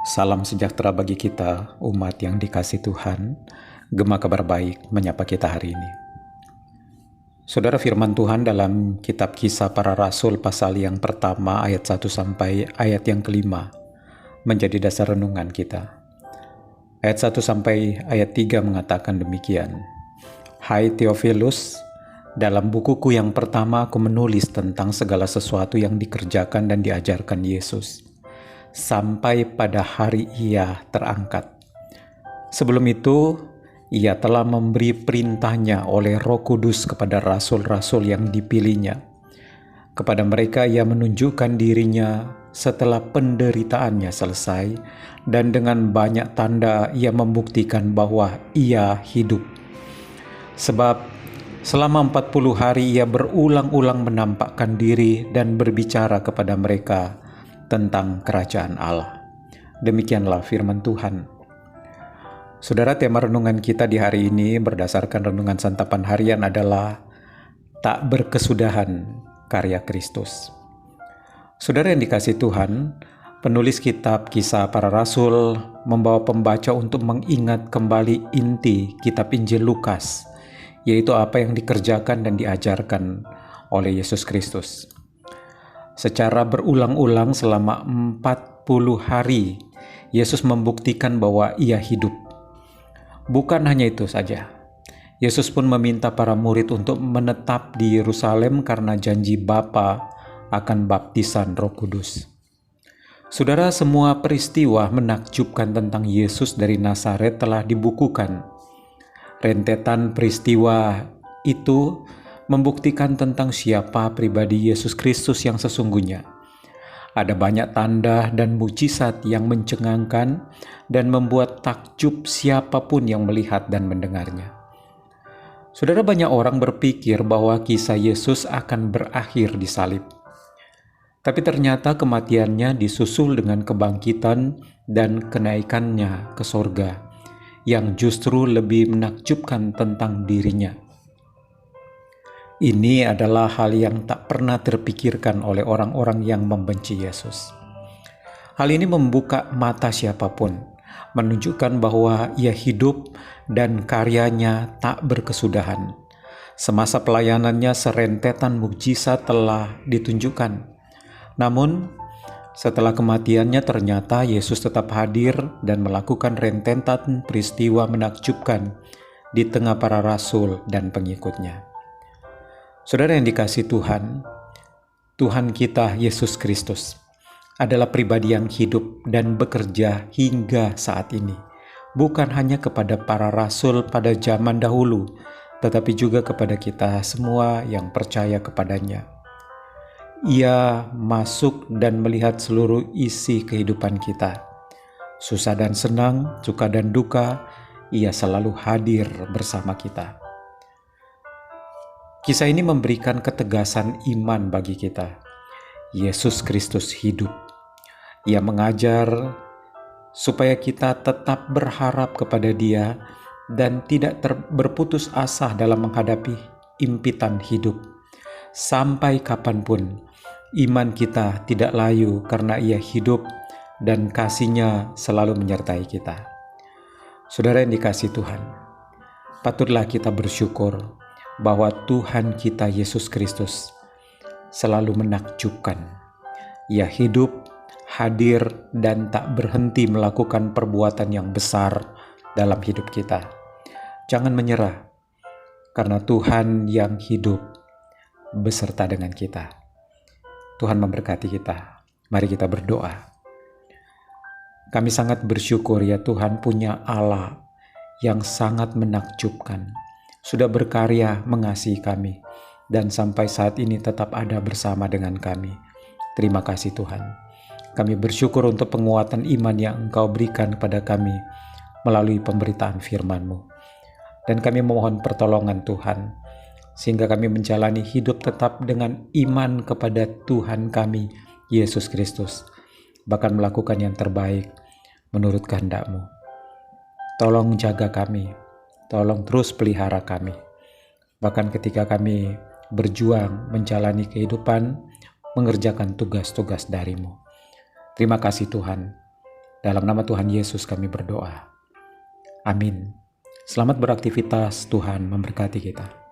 Salam sejahtera bagi kita, umat yang dikasih Tuhan. Gema kabar baik menyapa kita hari ini. Saudara, firman Tuhan dalam kitab Kisah Para Rasul pasal yang pertama ayat 1 sampai ayat yang kelima menjadi dasar renungan kita. Ayat 1 sampai ayat 3 mengatakan demikian. Hai Theophilus, dalam bukuku yang pertama aku menulis tentang segala sesuatu yang dikerjakan dan diajarkan Yesus sampai pada hari Ia terangkat. Sebelum itu, Ia telah memberi perintahnya oleh Roh Kudus kepada rasul-rasul yang dipilihnya. Kepada mereka Ia menunjukkan dirinya setelah penderitaannya selesai, dan dengan banyak tanda Ia membuktikan bahwa Ia hidup. Sebab selama 40 hari Ia berulang-ulang menampakkan diri dan berbicara kepada mereka tentang kerajaan Allah. Demikianlah firman Tuhan. Saudara, tema renungan kita di hari ini berdasarkan renungan santapan harian adalah tak berkesudahan karya Kristus. Saudara yang dikasihi Tuhan, penulis kitab Kisah Para Rasul membawa pembaca untuk mengingat kembali inti kitab Injil Lukas, yaitu apa yang dikerjakan dan diajarkan oleh Yesus Kristus. Secara berulang-ulang selama 40 hari, Yesus membuktikan bahwa Ia hidup. Bukan hanya itu saja, Yesus pun meminta para murid untuk menetap di Yerusalem karena janji Bapa akan baptisan Roh Kudus. Saudara, semua peristiwa menakjubkan tentang Yesus dari Nazaret telah dibukukan. Rentetan peristiwa itu membuktikan tentang siapa pribadi Yesus Kristus yang sesungguhnya. Ada banyak tanda dan mujizat yang mencengangkan dan membuat takjub siapapun yang melihat dan mendengarnya. Saudara, banyak orang berpikir bahwa kisah Yesus akan berakhir di salib. Tapi ternyata kematiannya disusul dengan kebangkitan dan kenaikannya ke sorga, yang justru lebih menakjubkan tentang dirinya. Ini adalah hal yang tak pernah terpikirkan oleh orang-orang yang membenci Yesus. Hal ini membuka mata siapapun, menunjukkan bahwa Ia hidup dan karyanya tak berkesudahan. Semasa pelayanannya serentetan mukjizat telah ditunjukkan. Namun, setelah kematiannya ternyata Yesus tetap hadir dan melakukan rentetan peristiwa menakjubkan di tengah para rasul dan pengikutnya. Saudara yang dikasihi Tuhan, Tuhan kita Yesus Kristus adalah pribadi yang hidup dan bekerja hingga saat ini. Bukan hanya kepada para rasul pada zaman dahulu, tetapi juga kepada kita semua yang percaya kepadanya. Ia masuk dan melihat seluruh isi kehidupan kita. Susah dan senang, suka dan duka, Ia selalu hadir bersama kita. Kisah ini memberikan ketegasan iman bagi kita. Yesus Kristus hidup. Ia mengajar supaya kita tetap berharap kepada Dia dan tidak berputus asa dalam menghadapi impitan hidup. Sampai kapanpun, iman kita tidak layu karena Ia hidup dan kasih-Nya selalu menyertai kita. Saudara yang dikasihi Tuhan, patutlah kita bersyukur bahwa Tuhan kita Yesus Kristus selalu menakjubkan. Ia hidup, hadir, dan tak berhenti melakukan perbuatan yang besar dalam hidup kita. Jangan menyerah, karena Tuhan yang hidup beserta dengan kita. Tuhan memberkati kita. Mari kita berdoa. Kami sangat bersyukur ya Tuhan punya Allah yang sangat menakjubkan. Sudah berkarya mengasihi kami, dan sampai saat ini tetap ada bersama dengan kami. Terima kasih Tuhan. Kami bersyukur untuk penguatan iman yang Engkau berikan kepada kami melalui pemberitaan firman-Mu. Dan kami memohon pertolongan Tuhan, sehingga kami menjalani hidup tetap dengan iman kepada Tuhan kami, Yesus Kristus, bahkan melakukan yang terbaik menurut kehendak-Mu. Tolong jaga kami. Tolong terus pelihara kami. Bahkan ketika kami berjuang menjalani kehidupan, mengerjakan tugas-tugas dari-Mu. Terima kasih Tuhan. Dalam nama Tuhan Yesus kami berdoa. Amin. Selamat beraktivitas, Tuhan memberkati kita.